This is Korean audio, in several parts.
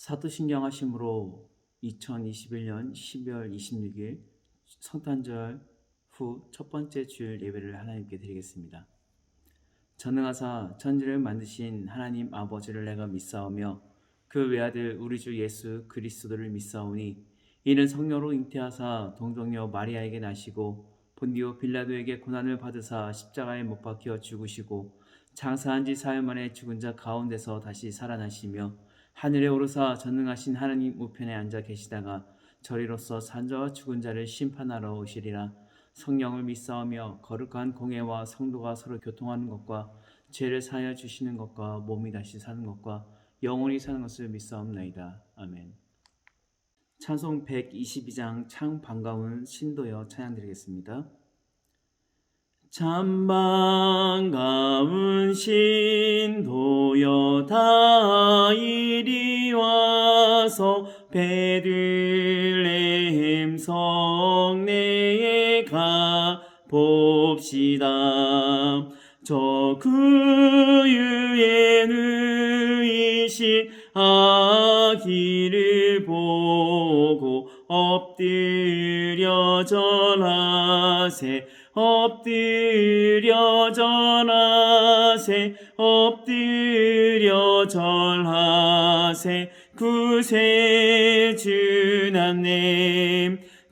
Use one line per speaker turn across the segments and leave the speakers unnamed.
사도신경하심으로 2021년 12월 26일 성탄절 후 첫 번째 주일 예배를 하나님께 드리겠습니다. 전능하사 천지를 만드신 하나님 아버지를 내가 믿사오며 그 외아들 우리 주 예수 그리스도를 믿사오니 이는 성령으로 잉태하사 동정녀 마리아에게 나시고 본디오 빌라도에게 고난을 받으사 십자가에 못 박혀 죽으시고 장사한 지 사흘 만에 죽은 자 가운데서 다시 살아나시며 하늘에 오르사 전능하신 하나님 우편에 앉아 계시다가 저리로서 산자와 죽은 자를 심판하러 오시리라. 성령을 믿사오며 거룩한 공회와 성도가 서로 교통하는 것과 죄를 사하여 주시는 것과 몸이 다시 사는 것과 영원히 사는 것을 믿사옵나이다. 아멘. 찬송 122장 참 반가운 신도여 찬양 드리겠습니다. 참 반가운 신도여 다 이리 와서 베들레헴 성내에 가 봅시다. 저 구유에 누이신 아기를 보고 엎드려 절하세. 엎드려 절하세. 엎드려 절하세. 구세주나님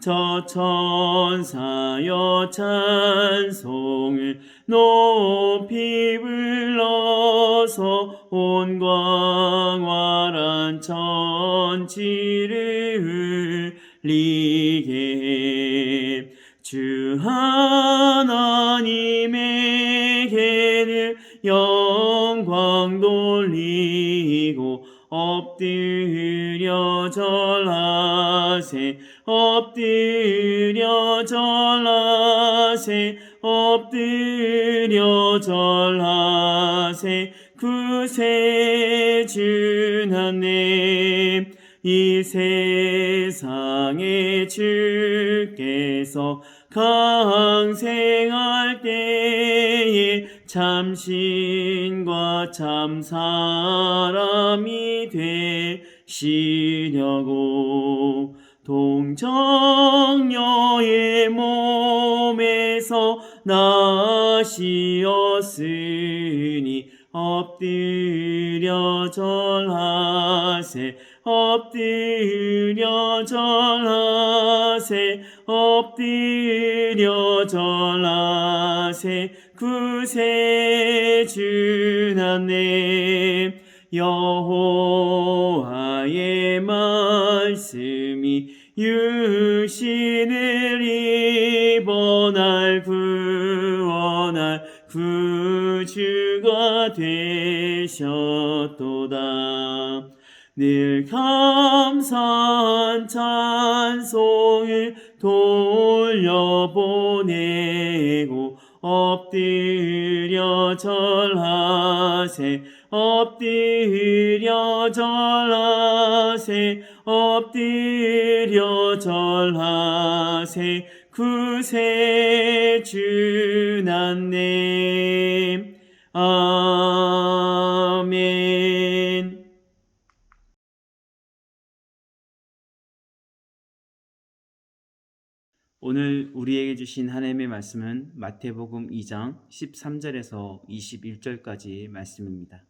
저 천사여 찬송을 높이 불러서 온 광활한 천지를 흘리게 주 하나님에게는 영광 돌리고 엎드려 절하세. 엎드려 절하세. 엎드려 절하세. 구세주나님 이 세상에 주께서 강생할 때에 참신과 참사람이 되시려고 동정녀의 몸에서 나시었으니 엎드려 절하세. 엎드려 절하세. 엎드려 절하세. 구세주나님 여호와의 말씀이 육신을 입어 날 구원할 구주가 되셨도다. 늘 감사한 찬송을 돌려보내고 엎드려 절하세. 엎드려 절하세. 엎드려 절하세. 구세주나님 아멘. 오늘 우리에게 주신 하나님의 말씀은 마태복음 2장 13절에서 21절까지 말씀입니다.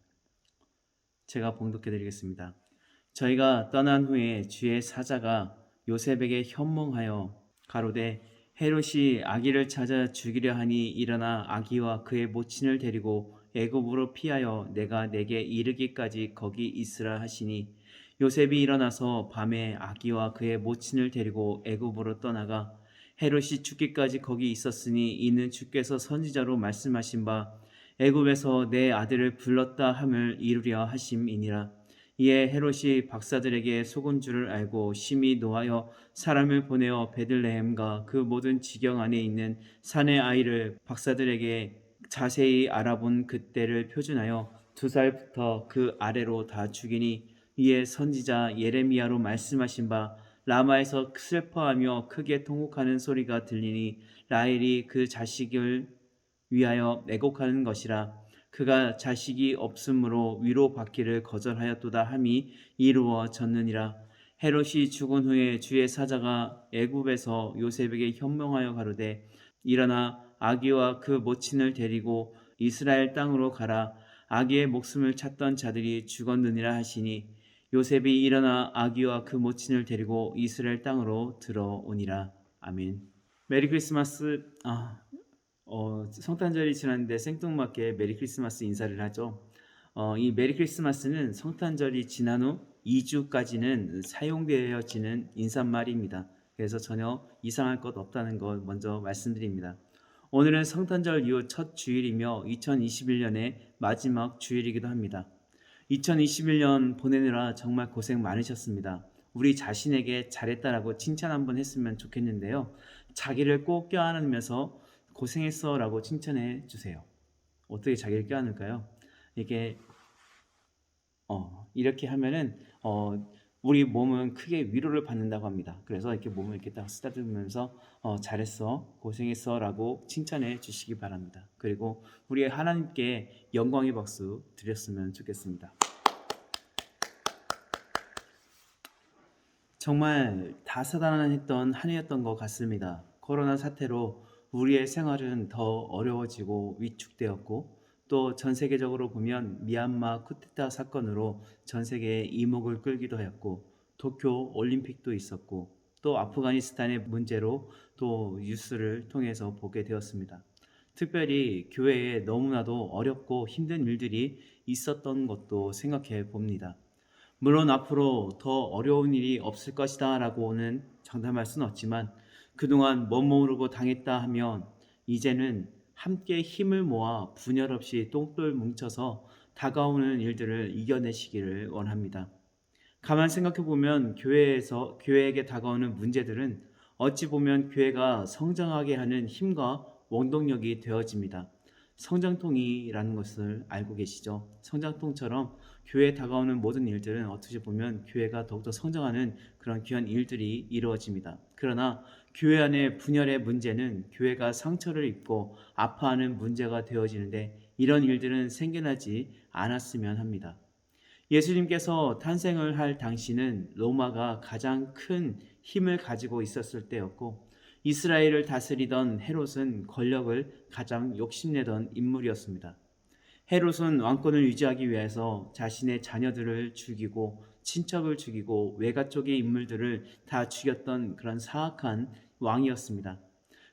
제가 봉독해 드리겠습니다. 저희가 떠난 후에 주의 사자가 요셉에게 현몽하여 가로되 헤롯이 아기를 찾아 죽이려 하니 일어나 아기와 그의 모친을 데리고 애굽으로 피하여 내가 내게 이르기까지 거기 있으라 하시니 요셉이 일어나서 밤에 아기와 그의 모친을 데리고 애굽으로 떠나가 헤롯이 죽기까지 거기 있었으니 이는 주께서 선지자로 말씀하신 바 애굽에서 내 아들을 불렀다 함을 이루려 하심이니라. 이에 헤롯이 박사들에게 속은 줄을 알고 심히 노하여 사람을 보내어 베들레헴과 그 모든 지경 안에 있는 산의 아이를 박사들에게 자세히 알아본 그때를 표준하여 2살부터 그 아래로 다 죽이니 이에 선지자 예레미야로 말씀하신 바 라마에서 슬퍼하며 크게 통곡하는 소리가 들리니 라헬이 그 자식을 위하여 애곡하는 것이라. 그가 자식이 없으므로 위로받기를 거절하였도다 함이 이루어졌느니라. 헤롯이 죽은 후에 주의 사자가 애굽에서 요셉에게 현명하여 가로되 일어나 아기와 그 모친을 데리고 이스라엘 땅으로 가라. 아기의 목숨을 찾던 자들이 죽었느니라 하시니 요셉이 일어나 아기와 그 모친을 데리고 이스라엘 땅으로 들어오니라. 아멘. 메리 크리스마스. 성탄절이 지났는데 생뚱맞게 메리 크리스마스 인사를 하죠. 이 메리 크리스마스는 성탄절이 지난 후 2주까지는 사용되어지는 인사말입니다. 그래서 전혀 이상할 것 없다는 걸 먼저 말씀드립니다. 오늘은 성탄절 이후 첫 주일이며 2021년의 마지막 주일이기도 합니다. 2021년 보내느라 정말 고생 많으셨습니다. 우리 자신에게 잘했다라고 칭찬 한번 했으면 좋겠는데요. 자기를 꼭 껴안으면서 고생했어 라고 칭찬해 주세요. 어떻게 자기를 껴안을까요? 이게 이렇게 하면은 우리 몸은 크게 위로를 받는다고 합니다. 그래서 이렇게 몸을 이렇게 딱 쓰다듬으면서 잘했어, 고생했어 라고 칭찬해 주시기 바랍니다. 그리고 우리 하나님께 영광의 박수 드렸으면 좋겠습니다. 정말 다사다난했던 한 해였던 것 같습니다. 코로나 사태로 우리의 생활은 더 어려워지고 위축되었고 또 전 세계적으로 보면 미얀마 쿠데타 사건으로 전 세계의 이목을 끌기도 하였고 도쿄 올림픽도 있었고 또 아프가니스탄의 문제로 또 뉴스를 통해서 보게 되었습니다. 특별히 교회에 너무나도 어렵고 힘든 일들이 있었던 것도 생각해 봅니다. 물론 앞으로 더 어려운 일이 없을 것이다 라고는 장담할 수는 없지만 그동안 멋모르고 당했다 하면 이제는 함께 힘을 모아 분열 없이 똘똘 뭉쳐서 다가오는 일들을 이겨내시기를 원합니다. 가만 생각해 보면 교회에게 다가오는 문제들은 어찌 보면 교회가 성장하게 하는 힘과 원동력이 되어집니다. 성장통이라는 것을 알고 계시죠? 성장통처럼 교회에 다가오는 모든 일들은 어떻게 보면 교회가 더욱더 성장하는 그런 귀한 일들이 이루어집니다. 그러나 교회 안의 분열의 문제는 교회가 상처를 입고 아파하는 문제가 되어지는데 이런 일들은 생겨나지 않았으면 합니다. 예수님께서 탄생을 할 당시는 로마가 가장 큰 힘을 가지고 있었을 때였고 이스라엘을 다스리던 헤롯은 권력을 가장 욕심내던 인물이었습니다. 헤롯은 왕권을 유지하기 위해서 자신의 자녀들을 죽이고 친척을 죽이고 외가 쪽의 인물들을 다 죽였던 그런 사악한 왕이었습니다.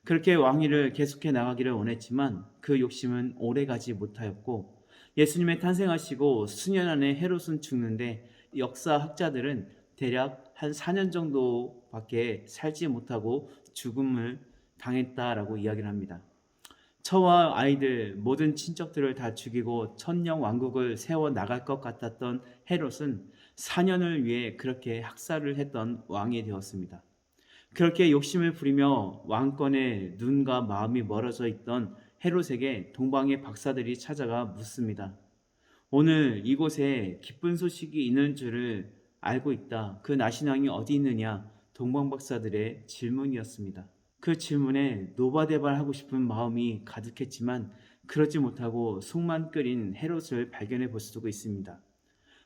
그렇게 왕위를 계속해 나가기를 원했지만 그 욕심은 오래가지 못하였고 예수님의 탄생하시고 수년 안에 헤롯은 죽는데 역사학자들은 대략 한 4년 정도밖에 살지 못하고 죽음을 당했다라고 이야기를 합니다. 처와 아이들 모든 친척들을 다 죽이고 천년 왕국을 세워 나갈 것 같았던 헤롯은 4년을 위해 그렇게 학살을 했던 왕이 되었습니다. 그렇게 욕심을 부리며 왕권에 눈과 마음이 멀어져 있던 헤롯에게 동방의 박사들이 찾아가 묻습니다. 오늘 이곳에 기쁜 소식이 있는 줄을 알고 있다. 그 나신 왕이 어디 있느냐? 동방 박사들의 질문이었습니다. 그 질문에 노바대발하고 싶은 마음이 가득했지만 그러지 못하고 속만 끓인 헤롯을 발견해 볼 수도 있습니다.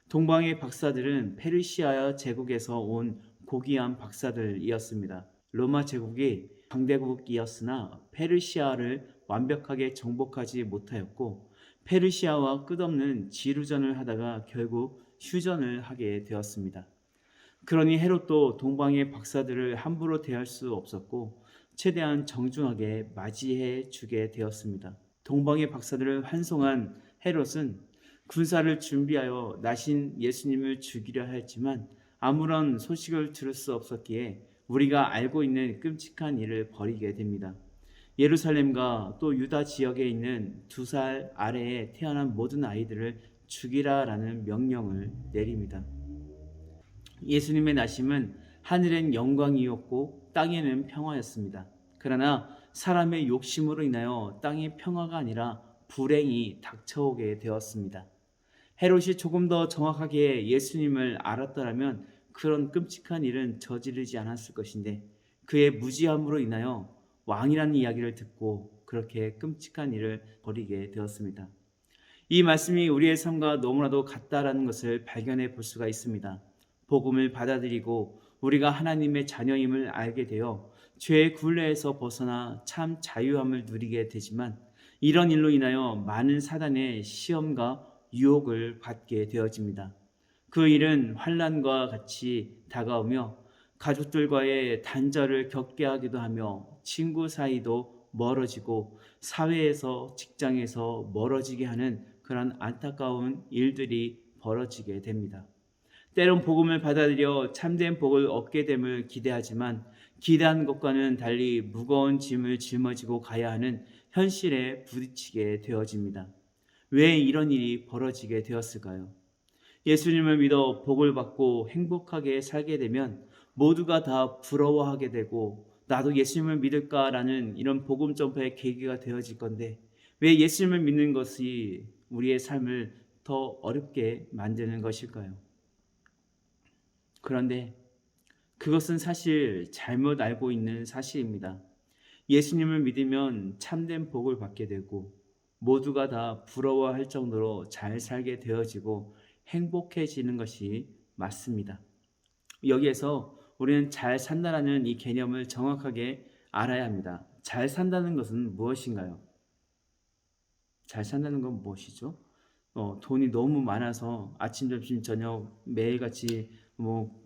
동방의 박사들은 페르시아 제국에서 온 고귀한 박사들이었습니다. 로마 제국이 강대국이었으나 페르시아를 완벽하게 정복하지 못하였고 페르시아와 끝없는 지루전을 하다가 결국 휴전을 하게 되었습니다. 그러니 헤롯도 동방의 박사들을 함부로 대할 수 없었고 최대한 정중하게 맞이해 주게 되었습니다. 동방의 박사들을 환송한 헤롯은 군사를 준비하여 나신 예수님을 죽이려 했지만 아무런 소식을 들을 수 없었기에 우리가 알고 있는 끔찍한 일을 벌이게 됩니다. 예루살렘과 또 유다 지역에 있는 2살 아래에 태어난 모든 아이들을 죽이라라는 명령을 내립니다. 예수님의 나심은 하늘엔 영광이었고 땅에는 평화였습니다. 그러나 사람의 욕심으로 인하여 땅에 평화가 아니라 불행이 닥쳐오게 되었습니다. 헤롯이 조금 더 정확하게 예수님을 알았더라면 그런 끔찍한 일은 저지르지 않았을 것인데 그의 무지함으로 인하여 왕이라는 이야기를 듣고 그렇게 끔찍한 일을 벌이게 되었습니다. 이 말씀이 우리의 삶과 너무나도 같다라는 것을 발견해 볼 수가 있습니다. 복음을 받아들이고 우리가 하나님의 자녀임을 알게 되어 죄의 굴레에서 벗어나 참 자유함을 누리게 되지만 이런 일로 인하여 많은 사단의 시험과 유혹을 받게 되어집니다. 그 일은 환난과 같이 다가오며 가족들과의 단절을 겪게 하기도 하며 친구 사이도 멀어지고 사회에서 직장에서 멀어지게 하는 그런 안타까운 일들이 벌어지게 됩니다. 때론 복음을 받아들여 참된 복을 얻게 됨을 기대하지만 기대한 것과는 달리 무거운 짐을 짊어지고 가야 하는 현실에 부딪히게 되어집니다. 왜 이런 일이 벌어지게 되었을까요? 예수님을 믿어 복을 받고 행복하게 살게 되면 모두가 다 부러워하게 되고 나도 예수님을 믿을까라는 이런 복음 전파의 계기가 되어질 건데 왜 예수님을 믿는 것이 우리의 삶을 더 어렵게 만드는 것일까요? 그런데 그것은 사실 잘못 알고 있는 사실입니다. 예수님을 믿으면 참된 복을 받게 되고 모두가 다 부러워할 정도로 잘 살게 되어지고 행복해지는 것이 맞습니다. 여기에서 우리는 잘 산다라는 이 개념을 정확하게 알아야 합니다. 잘 산다는 것은 무엇인가요? 잘 산다는 건 무엇이죠? 돈이 너무 많아서 아침, 점심, 저녁 매일같이 뭐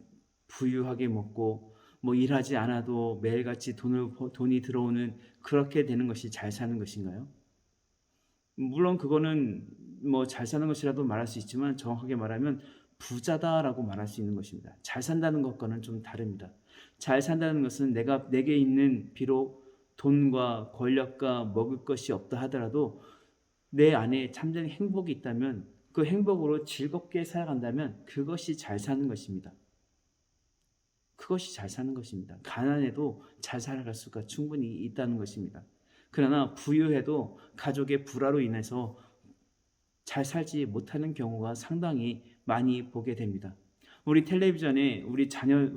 부유하게 먹고 뭐 일하지 않아도 매일같이 돈이 들어오는 그렇게 되는 것이 잘 사는 것인가요? 물론 그거는 뭐 잘 사는 것이라도 말할 수 있지만 정확하게 말하면 부자다라고 말할 수 있는 것입니다. 잘 산다는 것과는 좀 다릅니다. 잘 산다는 것은 내게 있는 비록 돈과 권력과 먹을 것이 없다 하더라도 내 안에 참된 행복이 있다면 그 행복으로 즐겁게 살아간다면 그것이 잘 사는 것입니다. 그것이 잘 사는 것입니다. 가난해도 잘 살아갈 수가 충분히 있다는 것입니다. 그러나 부유해도 가족의 불화로 인해서 잘 살지 못하는 경우가 상당히 많이 보게 됩니다. 우리 텔레비전에 우리 자녀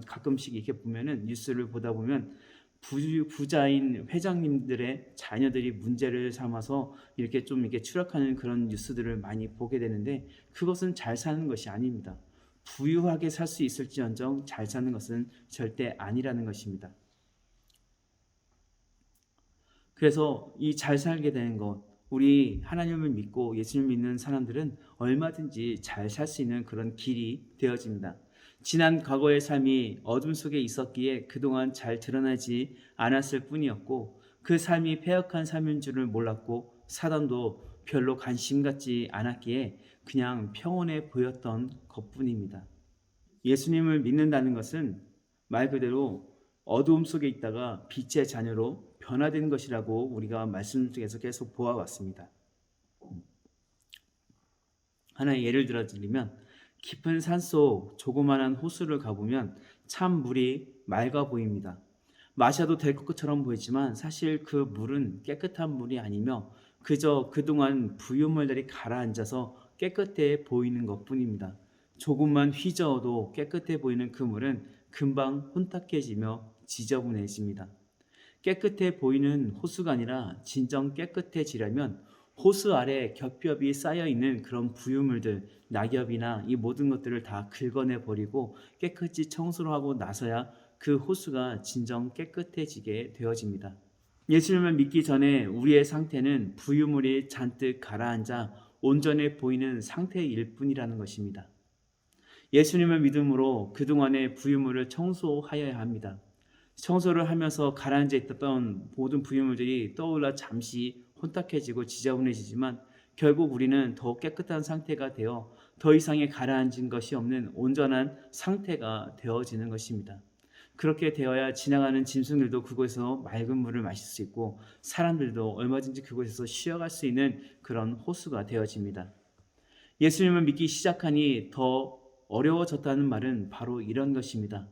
가끔씩 이렇게 보면은 뉴스를 보다 보면 부자인 회장님들의 자녀들이 문제를 삼아서 이렇게 추락하는 그런 뉴스들을 많이 보게 되는데 그것은 잘 사는 것이 아닙니다. 부유하게 살 수 있을지언정 잘 사는 것은 절대 아니라는 것입니다. 그래서 이 잘 살게 되는 것, 우리 하나님을 믿고 예수님을 믿는 사람들은 얼마든지 잘 살 수 있는 그런 길이 되어집니다. 지난 과거의 삶이 어둠 속에 있었기에 그동안 잘 드러나지 않았을 뿐이었고 그 삶이 패역한 삶인 줄을 몰랐고 사단도 별로 관심 갖지 않았기에 그냥 평온해 보였던 것뿐입니다. 예수님을 믿는다는 것은 말 그대로 어두움 속에 있다가 빛의 자녀로 변화된 것이라고 우리가 말씀 중에서 계속 보아왔습니다. 하나의 예를 들어 드리면 깊은 산속 조그마한 호수를 가보면 참 물이 맑아 보입니다. 마셔도 될 것처럼 보이지만 사실 그 물은 깨끗한 물이 아니며 그저 그동안 부유물들이 가라앉아서 깨끗해 보이는 것뿐입니다. 조금만 휘저어도 깨끗해 보이는 그 물은 금방 혼탁해지며 지저분해집니다. 깨끗해 보이는 호수가 아니라 진정 깨끗해지려면 호수 아래 겹겹이 쌓여있는 그런 부유물들, 낙엽이나 이 모든 것들을 다 긁어내 버리고 깨끗이 청소를 하고 나서야 그 호수가 진정 깨끗해지게 되어집니다. 예수님을 믿기 전에 우리의 상태는 부유물이 잔뜩 가라앉아 온전해 보이는 상태일 뿐이라는 것입니다. 예수님을 믿음으로 그동안의 부유물을 청소하여야 합니다. 청소를 하면서 가라앉아 있었던 모든 부유물들이 떠올라 잠시 혼탁해지고 지저분해지지만 결국 우리는 더 깨끗한 상태가 되어 더 이상의 가라앉은 것이 없는 온전한 상태가 되어지는 것입니다. 그렇게 되어야 지나가는 짐승들도 그곳에서 맑은 물을 마실 수 있고 사람들도 얼마든지 그곳에서 쉬어갈 수 있는 그런 호수가 되어집니다. 예수님을 믿기 시작하니 더 어려워졌다는 말은 바로 이런 것입니다.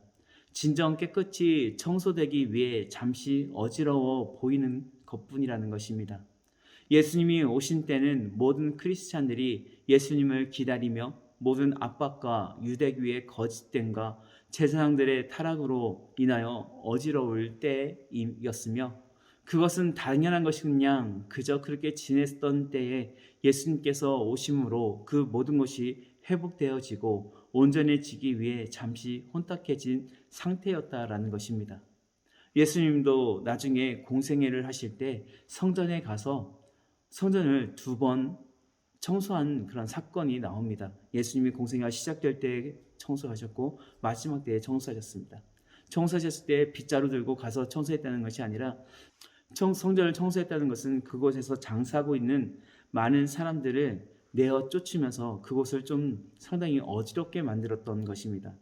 진정 깨끗이 청소되기 위해 잠시 어지러워 보이는 것뿐이라는 것입니다. 예수님이 오신 때는 모든 크리스찬들이 예수님을 기다리며 모든 압박과 유대교의 거짓됨과 제사장들의 타락으로 인하여 어지러울 때이었으며 그것은 당연한 것이 그냥 그저 그렇게 지냈던 때에 예수님께서 오심으로 그 모든 것이 회복되어지고 온전해지기 위해 잠시 혼탁해진 상태였다라는 것입니다. 예수님도 나중에 공생애를 하실 때 성전에 가서 성전을 2번 청소한 그런 사건이 나옵니다. 예수님이 공생애가 시작될 때 청소하셨고 마지막 때에 청소하셨습니다. 청소하셨을 때 빗자루 들고 가서 청소했다는 것이 아니라 성전을 청소했다는 것은 그곳에서 장사하고 있는 많은 사람들을 내어 쫓으면서 그곳을 좀 상당히 어지럽게 만들었던 것입니다.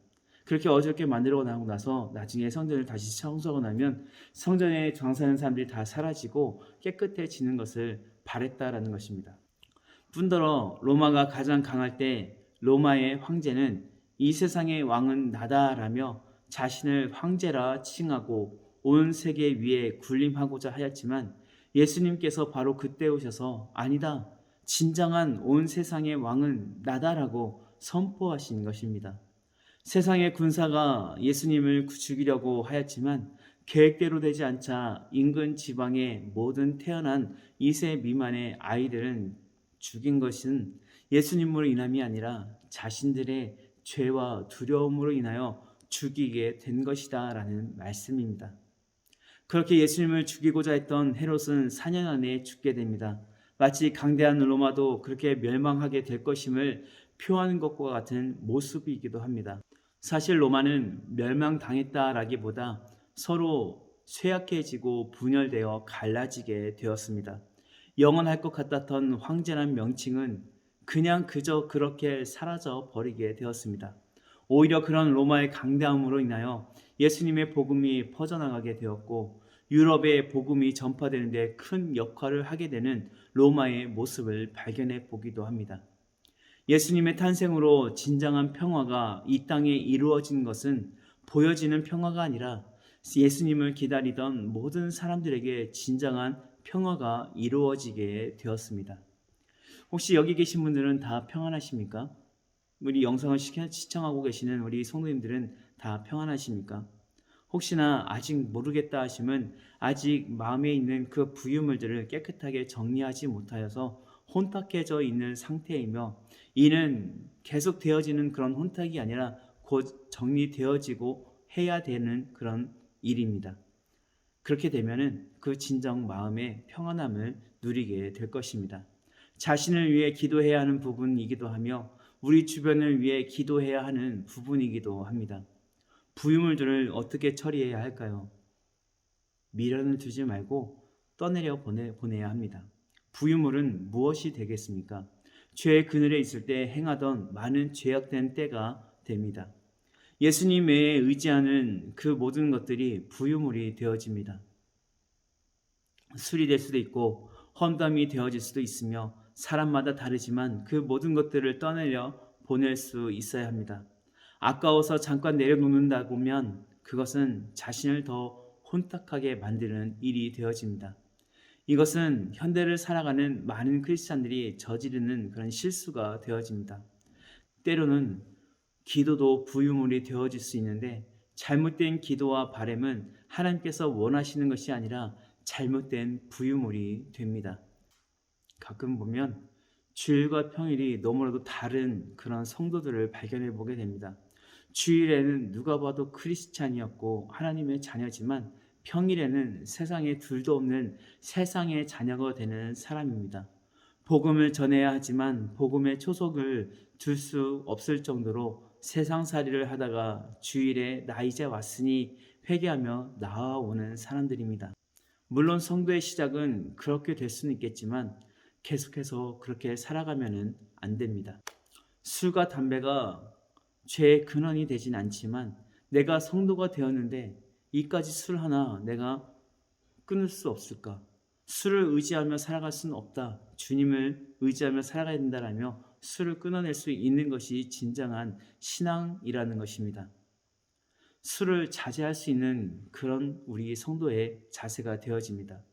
그렇게 어지럽게 만들어 나고 나서 나중에 성전을 다시 청소하고 나면 성전에 장사하는 사람들이 다 사라지고 깨끗해지는 것을 바랬다라는 것입니다. 뿐더러 로마가 가장 강할 때 로마의 황제는 이 세상의 왕은 나다라며 자신을 황제라 칭하고 온 세계 위에 군림하고자 하였지만 예수님께서 바로 그때 오셔서 아니다. 진정한 온 세상의 왕은 나다라고 선포하신 것입니다. 세상의 군사가 예수님을 죽이려고 하였지만 계획대로 되지 않자 인근 지방의 모든 태어난 2세 미만의 아이들은 죽인 것은 예수님으로 인함이 아니라 자신들의 죄와 두려움으로 인하여 죽이게 된 것이다 라는 말씀입니다. 그렇게 예수님을 죽이고자 했던 헤롯은 4년 안에 죽게 됩니다. 마치 강대한 로마도 그렇게 멸망하게 될 것임을 표하는 것과 같은 모습이기도 합니다. 사실 로마는 멸망당했다라기보다 서로 쇠약해지고 분열되어 갈라지게 되었습니다. 영원할 것 같았던 황제란 명칭은 그냥 그저 그렇게 사라져 버리게 되었습니다. 오히려 그런 로마의 강대함으로 인하여 예수님의 복음이 퍼져나가게 되었고 유럽의 복음이 전파되는 데 큰 역할을 하게 되는 로마의 모습을 발견해 보기도 합니다. 예수님의 탄생으로 진정한 평화가 이 땅에 이루어진 것은 보여지는 평화가 아니라 예수님을 기다리던 모든 사람들에게 진정한 평화가 이루어지게 되었습니다. 혹시 여기 계신 분들은 다 평안하십니까? 우리 영상을 시청하고 계시는 우리 성도님들은 다 평안하십니까? 혹시나 아직 모르겠다 하시면 아직 마음에 있는 그 부유물들을 깨끗하게 정리하지 못하여서 혼탁해져 있는 상태이며 이는 계속 되어지는 그런 혼탁이 아니라 곧 정리되어지고 해야 되는 그런 일입니다. 그렇게 되면은 그 진정 마음의 평안함을 누리게 될 것입니다. 자신을 위해 기도해야 하는 부분이기도 하며 우리 주변을 위해 기도해야 하는 부분이기도 합니다. 부유물들을 어떻게 처리해야 할까요? 미련을 두지 말고 떠내려 보내야 합니다. 부유물은 무엇이 되겠습니까? 죄의 그늘에 있을 때 행하던 많은 죄악된 때가 됩니다. 예수님 외에 의지하는 그 모든 것들이 부유물이 되어집니다. 술이 될 수도 있고 험담이 되어질 수도 있으며 사람마다 다르지만 그 모든 것들을 떠내려 보낼 수 있어야 합니다. 아까워서 잠깐 내려놓는다 보면 그것은 자신을 더 혼탁하게 만드는 일이 되어집니다. 이것은 현대를 살아가는 많은 크리스찬들이 저지르는 그런 실수가 되어집니다. 때로는 기도도 부유물이 되어질 수 있는데 잘못된 기도와 바램은 하나님께서 원하시는 것이 아니라 잘못된 부유물이 됩니다. 가끔 보면 주일과 평일이 너무나도 다른 그런 성도들을 발견해 보게 됩니다. 주일에는 누가 봐도 크리스찬이었고 하나님의 자녀지만 평일에는 세상에 둘도 없는 세상의 자녀가 되는 사람입니다. 복음을 전해야 하지만 복음의 초석을 둘 수 없을 정도로 세상살이를 하다가 주일에 나 이제 왔으니 회개하며 나아오는 사람들입니다. 물론 성도의 시작은 그렇게 될 수는 있겠지만 계속해서 그렇게 살아가면 안 됩니다. 술과 담배가 죄의 근원이 되진 않지만 내가 성도가 되었는데 이까지 술 하나 내가 끊을 수 없을까? 술을 의지하며 살아갈 수는 없다. 주님을 의지하며 살아가야 된다라며 술을 끊어낼 수 있는 것이 진정한 신앙이라는 것입니다. 술을 자제할 수 있는 그런 우리 성도의 자세가 되어집니다.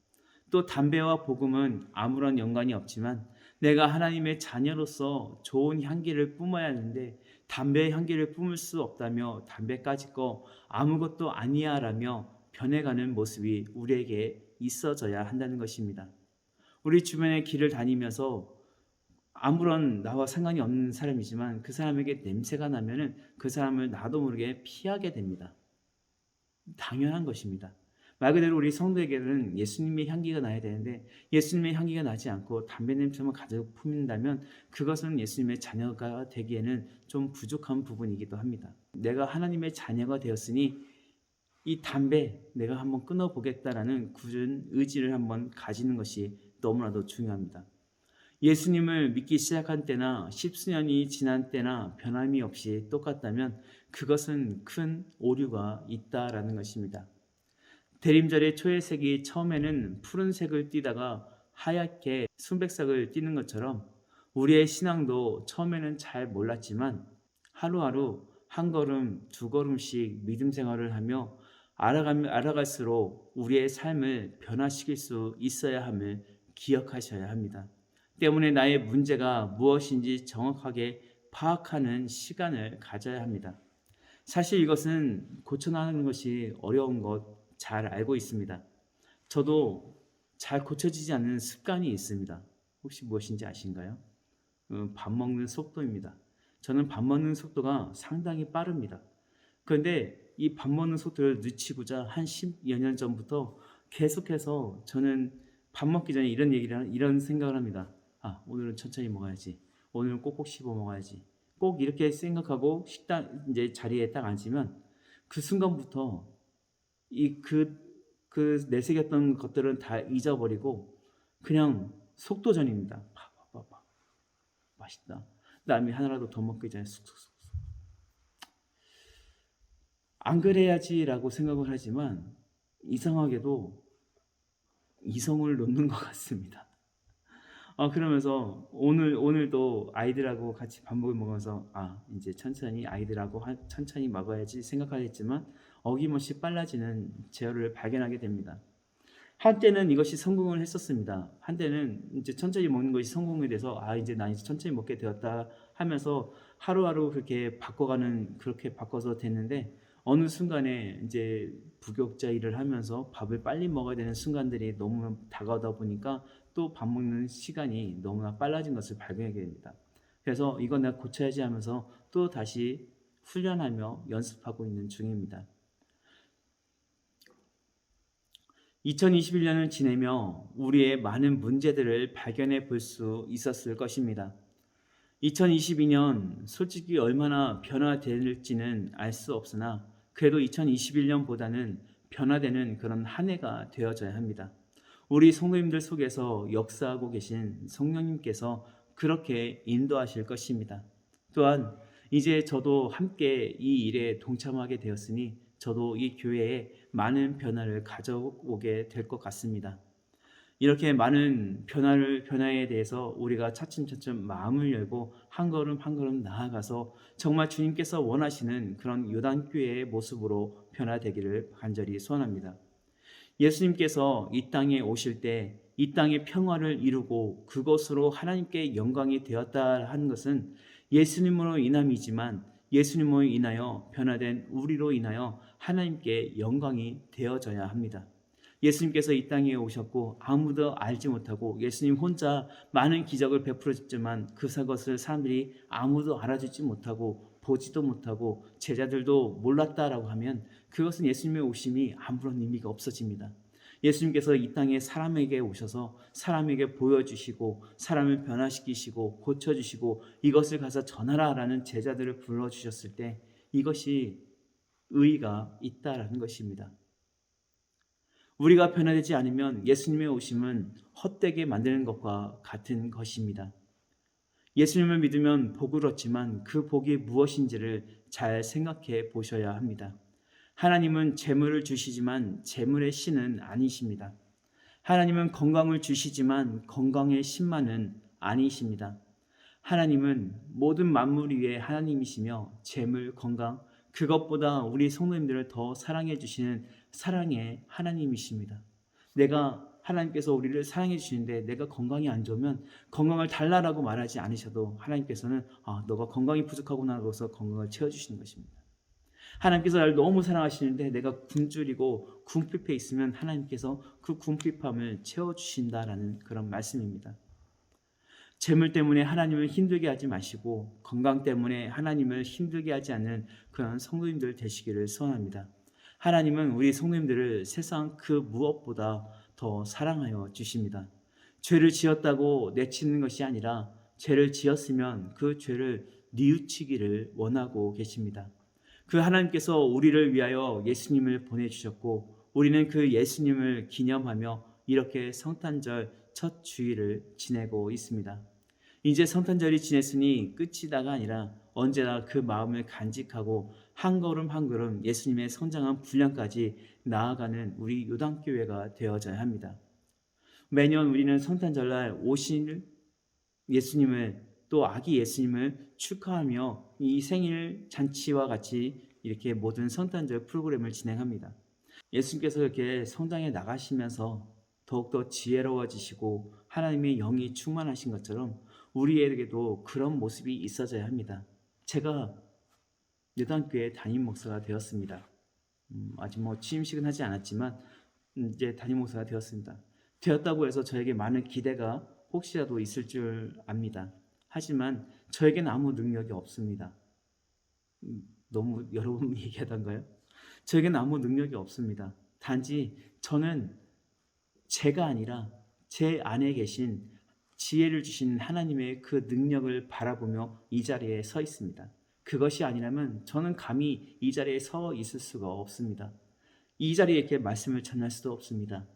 또 담배와 복음은 아무런 연관이 없지만 내가 하나님의 자녀로서 좋은 향기를 뿜어야 하는데 담배의 향기를 뿜을 수 없다며 담배까지 거 아무것도 아니야 라며 변해가는 모습이 우리에게 있어져야 한다는 것입니다. 우리 주변의 길을 다니면서 아무런 나와 상관이 없는 사람이지만 그 사람에게 냄새가 나면은 그 사람을 나도 모르게 피하게 됩니다. 당연한 것입니다. 말 그대로 우리 성도에게는 예수님의 향기가 나야 되는데 예수님의 향기가 나지 않고 담배 냄새만 가득 품는다면 그것은 예수님의 자녀가 되기에는 좀 부족한 부분이기도 합니다. 내가 하나님의 자녀가 되었으니 이 담배 내가 한번 끊어보겠다라는 굳은 의지를 한번 가지는 것이 너무나도 중요합니다. 예수님을 믿기 시작한 때나 십수년이 지난 때나 변함이 없이 똑같다면 그것은 큰 오류가 있다라는 것입니다. 대림절의 초회색이 처음에는 푸른색을 띠다가 하얗게 순백색을 띠는 것처럼 우리의 신앙도 처음에는 잘 몰랐지만 하루하루 한 걸음 두 걸음씩 믿음 생활을 하며 알아갈수록 우리의 삶을 변화시킬 수 있어야 함을 기억하셔야 합니다. 때문에 나의 문제가 무엇인지 정확하게 파악하는 시간을 가져야 합니다. 사실 이것은 고쳐나가는 것이 어려운 것 잘 알고 있습니다. 저도 잘 고쳐지지 않는 습관이 있습니다. 혹시 무엇인지 아신가요? 밥 먹는 속도입니다. 저는 밥 먹는 속도가 상당히 빠릅니다. 그런데 이 밥 먹는 속도를 늦추고자 한 10여 년 전부터 계속해서 저는 밥 먹기 전에 이런 생각을 합니다. 오늘은 천천히 먹어야지. 오늘은 꼭꼭 씹어 먹어야지. 꼭 이렇게 생각하고 식당 이제 자리에 딱 앉으면 그 순간부터 그 내색였던 것들은 다 잊어버리고 그냥 속도전입니다. 팍팍팍팍 맛있다. 남이 하나라도 더 먹기 전에 쑥쑥쑥 안 그래야지라고 생각을 하지만 이상하게도 이성을 놓는 것 같습니다. 그러면서 오늘도 아이들하고 같이 밥 먹으면서 이제 천천히 아이들하고 천천히 먹어야지 생각하겠지만 어김없이 빨라지는 제어를 발견하게 됩니다. 한때는 이것이 성공을 했었습니다. 한때는 이제 천천히 먹는 것이 성공이 돼서 이제 나 이제 천천히 먹게 되었다 하면서 하루하루 그렇게 바꿔서 됐는데 어느 순간에 이제 부교육자 일을 하면서 밥을 빨리 먹어야 되는 순간들이 너무 다가오다 보니까 또 밥 먹는 시간이 너무나 빨라진 것을 발견하게 됩니다. 그래서 이건 내가 고쳐야지 하면서 또 다시 훈련하며 연습하고 있는 중입니다. 2021년을 지내며 우리의 많은 문제들을 발견해 볼 수 있었을 것입니다. 2022년 솔직히 얼마나 변화될지는 알 수 없으나 그래도 2021년보다는 변화되는 그런 한 해가 되어져야 합니다. 우리 성도님들 속에서 역사하고 계신 성령님께서 그렇게 인도하실 것입니다. 또한 이제 저도 함께 이 일에 동참하게 되었으니 저도 이 교회에 많은 변화를 가져오게 될 것 같습니다. 이렇게 많은 변화에 대해서 우리가 차츰차츰 마음을 열고 한 걸음 한 걸음 나아가서 정말 주님께서 원하시는 그런 요단교회의 모습으로 변화되기를 간절히 소원합니다. 예수님께서 이 땅에 오실 때 이 땅의 평화를 이루고 그것으로 하나님께 영광이 되었다 하는 것은 예수님으로 인함이지만 예수님으로 인하여 변화된 우리로 인하여 하나님께 영광이 되어져야 합니다. 예수님께서 이 땅에 오셨고 아무도 알지 못하고 예수님 혼자 많은 기적을 베풀었지만 그것을 사람들이 아무도 알아주지 못하고 보지도 못하고 제자들도 몰랐다라고 하면 그것은 예수님의 오심이 아무런 의미가 없어집니다. 예수님께서 이 땅에 사람에게 오셔서 사람에게 보여주시고 사람을 변화시키시고 고쳐주시고 이것을 가서 전하라라는 제자들을 불러주셨을 때 이것이 의의가 있다라는 것입니다. 우리가 변화되지 않으면 예수님의 오심은 헛되게 만드는 것과 같은 것입니다. 예수님을 믿으면 복을 얻지만 그 복이 무엇인지를 잘 생각해 보셔야 합니다. 하나님은 재물을 주시지만 재물의 신은 아니십니다. 하나님은 건강을 주시지만 건강의 신만은 아니십니다. 하나님은 모든 만물 위에 하나님이시며 재물, 건강, 그것보다 우리 성도님들을 더 사랑해 주시는 사랑의 하나님이십니다. 하나님께서 우리를 사랑해 주시는데 내가 건강이 안 좋으면 건강을 달라라고 말하지 않으셔도 하나님께서는 너가 건강이 부족하구나 하고서 건강을 채워주시는 것입니다. 하나님께서 나를 너무 사랑하시는데 내가 굶주리고 궁핍해 있으면 하나님께서 그 궁핍함을 채워주신다라는 그런 말씀입니다. 재물 때문에 하나님을 힘들게 하지 마시고 건강 때문에 하나님을 힘들게 하지 않는 그런 성도님들 되시기를 소원합니다. 하나님은 우리 성도님들을 세상 그 무엇보다 더 사랑하여 주십니다. 죄를 지었다고 내치는 것이 아니라 죄를 지었으면 그 죄를 뉘우치기를 원하고 계십니다. 그 하나님께서 우리를 위하여 예수님을 보내주셨고 우리는 그 예수님을 기념하며 이렇게 성탄절 첫 주일을 지내고 있습니다. 이제 성탄절이 지냈으니 끝이다가 아니라 언제나 그 마음을 간직하고 한 걸음 한 걸음 예수님의 성장한 분량까지 나아가는 우리 요단교회가 되어져야 합니다. 매년 우리는 성탄절날 오신 예수님을 또 아기 예수님을 축하하며 이 생일 잔치와 같이 이렇게 모든 성탄절 프로그램을 진행합니다. 예수님께서 이렇게 성장해 나가시면서 더욱더 지혜로워지시고 하나님의 영이 충만하신 것처럼 우리에게도 그런 모습이 있어져야 합니다. 제가 요단교회 담임 목사가 되었습니다. 아직 취임식은 하지 않았지만 이제 담임 목사가 되었습니다. 되었다고 해서 저에게 많은 기대가 혹시라도 있을 줄 압니다. 하지만 저에게는 아무 능력이 없습니다. 너무 여러 번 얘기하던가요? 저에게는 아무 능력이 없습니다. 단지 저는 제가 아니라 제 안에 계신 지혜를 주신 하나님의 그 능력을 바라보며 이 자리에 서 있습니다. 그것이 아니라면 저는 감히 이 자리에 서 있을 수가 없습니다. 이 자리에 이렇게 말씀을 전할 수도 없습니다.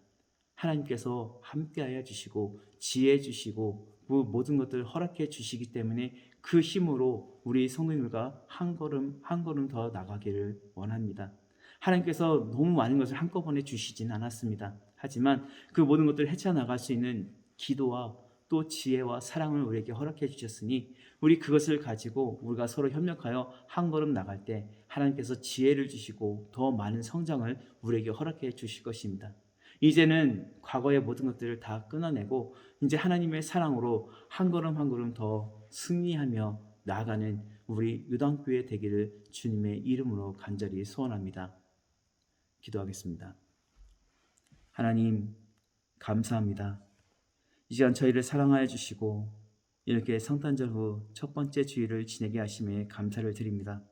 하나님께서 함께하여 주시고 지혜 주시고 모든 것들을 허락해 주시기 때문에 그 힘으로 우리 성도님들과 한 걸음 한 걸음 더 나가기를 원합니다. 하나님께서 너무 많은 것을 한꺼번에 주시진 않았습니다. 하지만 그 모든 것들을 헤쳐나갈 수 있는 기도와 또 지혜와 사랑을 우리에게 허락해 주셨으니 우리 그것을 가지고 우리가 서로 협력하여 한 걸음 나갈 때 하나님께서 지혜를 주시고 더 많은 성장을 우리에게 허락해 주실 것입니다. 이제는 과거의 모든 것들을 다 끊어내고 이제 하나님의 사랑으로 한 걸음 한 걸음 더 승리하며 나아가는 우리 요단교회 되기를 주님의 이름으로 간절히 소원합니다. 기도하겠습니다. 하나님 감사합니다. 이 시간 저희를 사랑하여 주시고 이렇게 성탄절 후 첫 번째 주일을 지내게 하심에 감사를 드립니다.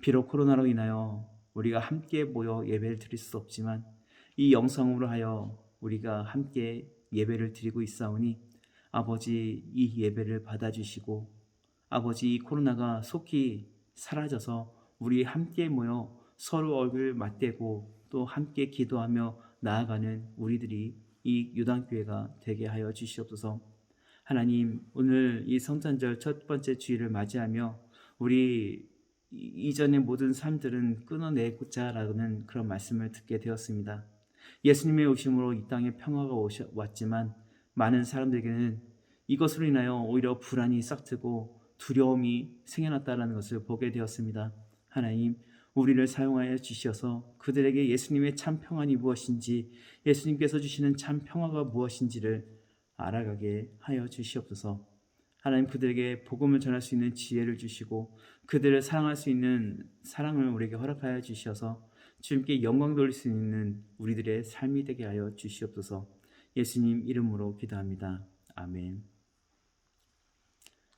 비록 코로나로 인하여 우리가 함께 모여 예배를 드릴 수 없지만 이 영상으로 하여 우리가 함께 예배를 드리고 있사오니 아버지 이 예배를 받아주시고 아버지 이 코로나가 속히 사라져서 우리 함께 모여 서로 얼굴 맞대고 또 함께 기도하며 나아가는 우리들이 이 요단교회가 되게 하여 주시옵소서. 하나님 오늘 이 성탄절 첫 번째 주일을 맞이하며 우리 이전의 모든 삶들은 끊어내고자 라는 그런 말씀을 듣게 되었습니다. 예수님의 오심으로 이 땅에 평화가 왔지만 많은 사람들에게는 이것으로 인하여 오히려 불안이 싹트고 두려움이 생겨났다는 것을 보게 되었습니다. 하나님 우리를 사용하여 주셔서 그들에게 예수님의 참 평안이 무엇인지 예수님께서 주시는 참 평화가 무엇인지를 알아가게 하여 주시옵소서. 하나님 그들에게 복음을 전할 수 있는 지혜를 주시고 그들을 사랑할 수 있는 사랑을 우리에게 허락하여 주셔서 주님께 영광 돌릴 수 있는 우리들의 삶이 되게 하여 주시옵소서. 예수님 이름으로 기도합니다. 아멘.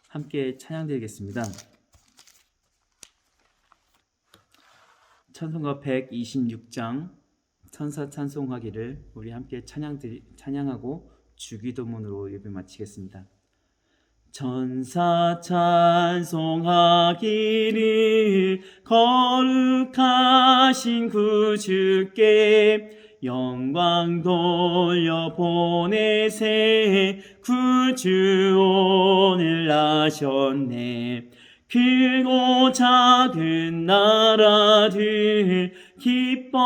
함께 찬양 드리겠습니다. 찬송가 126장 천사 찬송하기를 우리 함께 찬양하고 주기도문으로 예배 마치겠습니다. 천사 찬송하기를 거룩하신 구주께 영광 돌려 보내세 구주 오늘 나셨네. 크고 작은 나라들 기뻐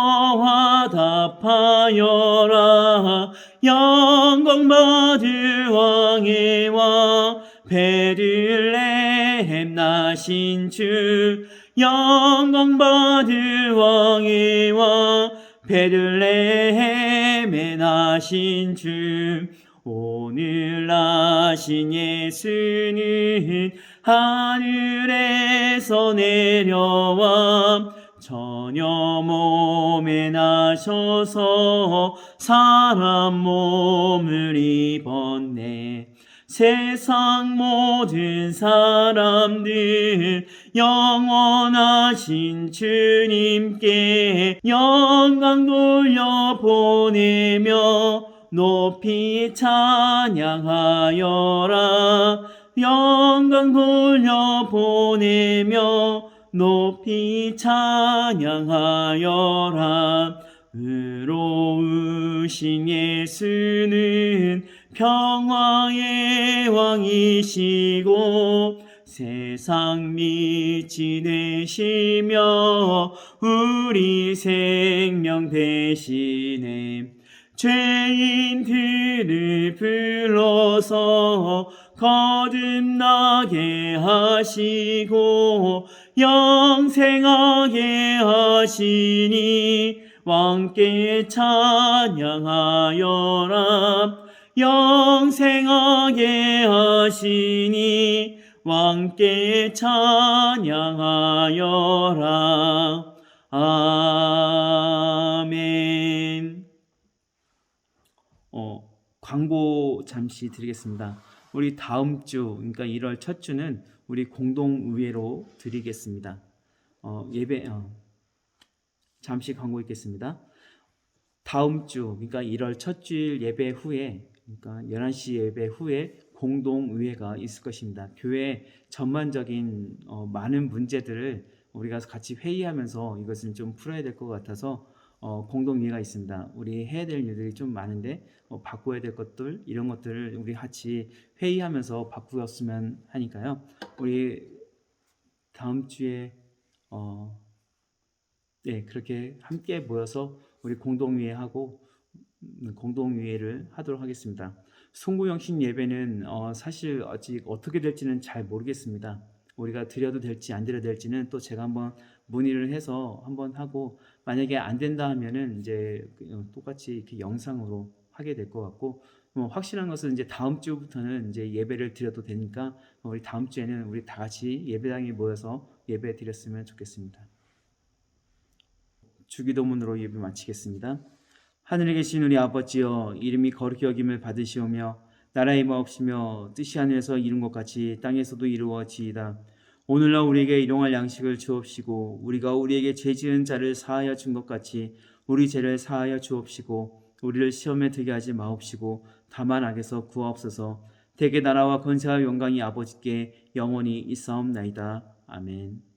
화답하여라. 영광 받을 왕의 왕 베들레헴 나신 주 영광 받을 왕의 왕 베들레헴에 나신 주 오늘 나신 예수는 하늘에서 내려와 전혀 몸에 나셔서 사람 몸을 입었네. 세상 모든 사람들 영원하신 주님께 영광 돌려보내며 높이 찬양하여라. 영광 돌려보내며 높이 찬양하여라. 의로우신 예수는 평화의 왕이시고 세상 빛이 되시며 우리 생명 되시네. 죄인들을 불러서 거듭나게 하시고 영생하게 하시니 왕께 찬양하여라. 영생하게 하시니 왕께 찬양하여라. 아멘. 광고 잠시 드리겠습니다. 우리 다음 주, 그러니까 1월 첫 주는 우리 공동의회로 드리겠습니다. 잠시 광고 있겠습니다. 다음 주, 그러니까 1월 첫 주일 예배 후에, 그러니까 11시 예배 후에 공동의회가 있을 것입니다. 교회 전반적인 많은 문제들을 우리가 같이 회의하면서 이것을 좀 풀어야 될 것 같아서 공동의회가 있습니다. 우리 해야 될 일들이 좀 많은데 바꿔야 될 것들, 이런 것들을 우리 같이 회의하면서 바꾸었으면 하니까요. 우리 다음 주에 그렇게 함께 모여서 우리 공동의회하고 공동의회를 하도록 하겠습니다. 송구영신 예배는 사실 아직 어떻게 될지는 잘 모르겠습니다. 우리가 드려도 될지 안 드려도 될지는 또 제가 한번 문의를 해서 한번 하고, 만약에 안 된다 하면은 이제 똑같이 이렇게 영상으로 하게 될 것 같고, 확실한 것은 이제 다음 주부터는 이제 예배를 드려도 되니까 우리 다음 주에는 우리 다 같이 예배당에 모여서 예배 드렸으면 좋겠습니다. 주기도문으로 예배 마치겠습니다. 하늘에 계신 우리 아버지여, 이름이 거룩히 여김을 받으시오며 나라의 마옵시며 뜻이 하늘에서 이룬 것 같이 땅에서도 이루어지이다. 오늘날 우리에게 일용할 양식을 주옵시고 우리가 우리에게 죄 지은 자를 사하여 준 것 같이 우리 죄를 사하여 주옵시고 우리를 시험에 들게 하지 마옵시고 다만 악에서 구하옵소서. 대개 나라와 권세와 영광이 아버지께 영원히 있사옵나이다. 아멘.